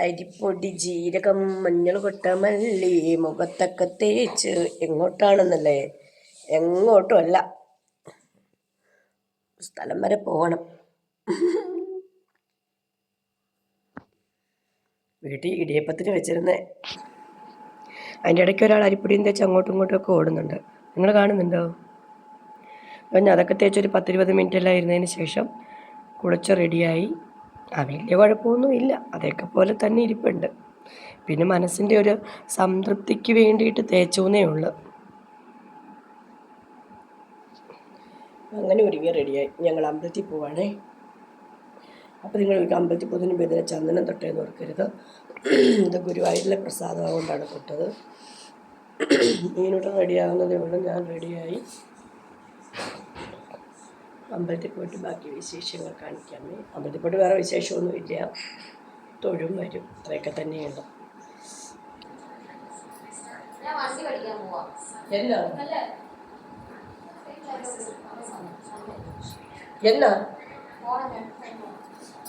അരിപ്പൊടി, ജീരകം, മഞ്ഞൾ കൊട്ട, മല്ലി മുഖത്തൊക്കെ തേച്ച്. എങ്ങോട്ടാണെന്നല്ലേ? എങ്ങോട്ടും അല്ല, സ്ഥലം വരെ പോകണം. വീട്ടിൽ ഇടിയപ്പത്തിന് വെച്ചിരുന്നേ. അതിൻ്റെ ഇടയ്ക്ക് ഒരാൾ അരിപ്പൊടിയും തേച്ച് അങ്ങോട്ടും ഇങ്ങോട്ടും ഒക്കെ ഓടുന്നുണ്ട്. നിങ്ങൾ കാണുന്നുണ്ടോ? അപ്പം അതൊക്കെ തേച്ചൊരു 10-20 മിനിറ്റ് എല്ലാം ഇരുന്നതിന് ശേഷം കുളിച്ച് റെഡിയായി. വലിയ കുഴപ്പമൊന്നുമില്ല, അതൊക്കെ പോലെ തന്നെ ഇരിപ്പുണ്ട്. പിന്നെ മനസ്സിൻ്റെ ഒരു സംതൃപ്തിക്ക് വേണ്ടിയിട്ട് തേച്ചൂന്നേ ഉള്ളു. അങ്ങനെ ഒരുങ്ങി റെഡിയായി. ഞങ്ങൾ അമ്പലത്തിൽ പോവാണേ. അപ്പോൾ നിങ്ങൾ അമ്പലത്തിൽ പോകുന്നതിന് മുമ്പ് ചന്ദനം തൊട്ടേന്ന് ഓർക്കരുത്. ഇത് ഗുരുവായൂരിലെ പ്രസാദം കൊണ്ടാണ് തൊട്ടത്. മീനോട്ട് റെഡിയാകുന്നതേ ഉള്ളൂ. ഞാൻ റെഡിയായി. അമ്പലത്തിൽ പോയിട്ട് ബാക്കി വിശേഷങ്ങൾ കാണിക്കാമേ. അമ്പലത്തിൽ പോയിട്ട് വേറെ വിശേഷമൊന്നുമില്ല, തൊഴും വരും, അത്രയൊക്കെ തന്നെയുണ്ട്. എന്നാ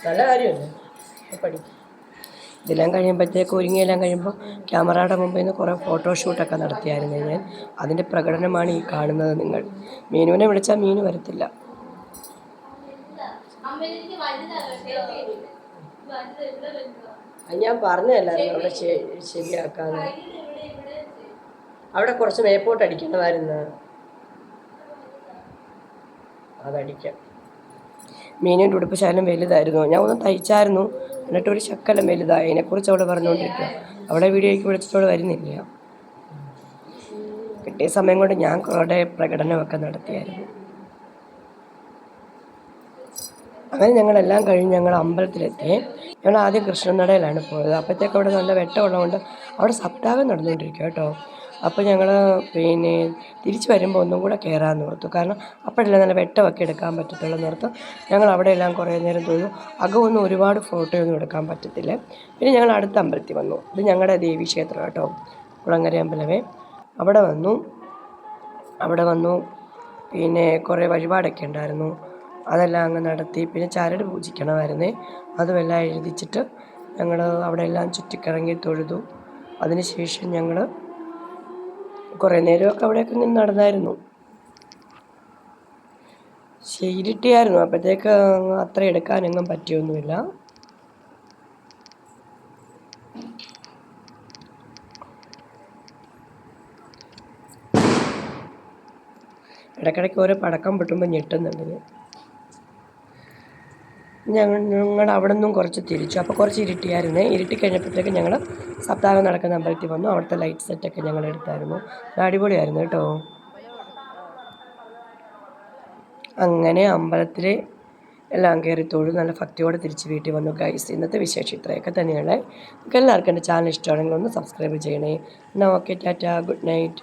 നല്ല കാര്യമല്ലേ പഠിക്കും. ഇതെല്ലാം കഴിയുമ്പോഴത്തേക്ക് ഒരുങ്ങിയെല്ലാം കഴിയുമ്പോൾ ക്യാമറയുടെ മുമ്പിൽ നിന്ന് കുറേ ഫോട്ടോഷൂട്ടൊക്കെ നടത്തിയായിരുന്നു ഞാൻ. അതിൻ്റെ പ്രകടനമാണ് ഈ കാണുന്നത് നിങ്ങൾ. മീനുവിനെ വിളിച്ചാൽ മീന് വരത്തില്ല. ഞാൻ പറഞ്ഞതല്ലായിരുന്നു അവിടെ ശരിയാക്കാന്ന്. അവിടെ കുറച്ച് മേപ്പോട്ട് അടിക്കണമായിരുന്നു, അതടിക്കാം. മീനിൻ്റെ ഉടുപ്പ് ശകലം വലുതായിരുന്നു. ഞാൻ ഒന്ന് തയ്ച്ചായിരുന്നു, എന്നിട്ട് ഒരു ശക്കലം വലുതായി. അതിനെക്കുറിച്ച് അവൾ പറഞ്ഞുകൊണ്ടിരിക്കുക. അവിടെ വീഡിയോയ്ക്ക് വിളിച്ചിട്ടവൾ വരുന്നില്ല. കിട്ടിയ സമയം കൊണ്ട് ഞാൻ കുറേ പ്രകടനമൊക്കെ നടത്തിയായിരുന്നു. അങ്ങനെ ഞങ്ങളെല്ലാം കഴിഞ്ഞ് ഞങ്ങൾ അമ്പലത്തിലെത്തി. ഞങ്ങൾ ആദ്യം കൃഷ്ണനടയിലാണ് പോയത്. അപ്പോഴത്തേക്ക് അവിടെ നല്ല വെട്ടമുള്ളതുകൊണ്ട് അവിടെ സപ്താഹം നടന്നുകൊണ്ടിരിക്കുക കേട്ടോ. അപ്പോൾ ഞങ്ങൾ പിന്നെ തിരിച്ച് വരുമ്പോൾ ഒന്നും കൂടെ കയറാമെന്ന് ഓർത്തു. കാരണം അപ്പോഴല്ലേ നല്ല വെട്ടമൊക്കെ എടുക്കാൻ പറ്റത്തുള്ളൂ ഓർത്ത് ഞങ്ങൾ അവിടെയെല്ലാം കുറേ നേരം തൊഴു. അകമൊന്നും ഒരുപാട് ഫോട്ടോയൊന്നും എടുക്കാൻ പറ്റത്തില്ല. പിന്നെ ഞങ്ങൾ അടുത്ത അമ്പലത്തിൽ വന്നു. ഇത് ഞങ്ങളുടെ ദേവീക്ഷേത്രം കേട്ടോ, കുളങ്ങര അമ്പലമേ. അവിടെ വന്നു പിന്നെ കുറേ വഴിപാടൊക്കെ ഉണ്ടായിരുന്നു, അതെല്ലാം അങ്ങ് നടത്തി. പിന്നെ ചരട് പൂജിക്കണമായിരുന്നേ, അതുമെല്ലാം എഴുതിച്ചിട്ട് ഞങ്ങൾ അവിടെ എല്ലാം ചുറ്റിക്കറങ്ങി തൊഴുതു. അതിന് ശേഷം ഞങ്ങൾ കുറേ നേരമൊക്കെ അവിടെയൊക്കെ നിന്ന് നടന്നായിരുന്നു. ഇരുട്ടിയായിരുന്നു, അപ്പോഴത്തേക്ക് അത്ര എടുക്കാനെങ്ങും പറ്റിയൊന്നുമില്ല. ഇടയ്ക്കിടയ്ക്ക് ഓരോ പടക്കം പൊട്ടുമ്പോൾ ഞെട്ടുന്നുണ്ട്. ഞങ്ങൾ അവിടെ നിന്നും കുറച്ച് തിരിച്ചു. അപ്പോൾ കുറച്ച് ഇരുട്ടിയായിരുന്നേ. ഇരുട്ടി കഴിഞ്ഞപ്പോഴത്തേക്ക് ഞങ്ങൾ സപ്താഹം നടക്കുന്ന അമ്പലത്തിൽ വന്നു. അവിടുത്തെ ലൈറ്റ് സെറ്റൊക്കെ ഞങ്ങൾ എടുത്തായിരുന്നു. അടിപൊളിയായിരുന്നു കേട്ടോ. അങ്ങനെ അമ്പലത്തിൽ എല്ലാം കയറി തൊഴുതു നല്ല ഭക്തിയോടെ തിരിച്ച് വീട്ടിൽ വന്നു. ഗൈസ്, ഇന്നത്തെ വിശേഷം ഇത്രയൊക്കെ തന്നെയാണ്. നിങ്ങൾക്ക് എല്ലാവർക്കും എൻ്റെ ചാനൽ ഇഷ്ടമാണെങ്കിൽ ഒന്ന് സബ്സ്ക്രൈബ് ചെയ്യണേ. എന്നാൽ ഓക്കെ, ടാറ്റാ, ഗുഡ് നൈറ്റ്.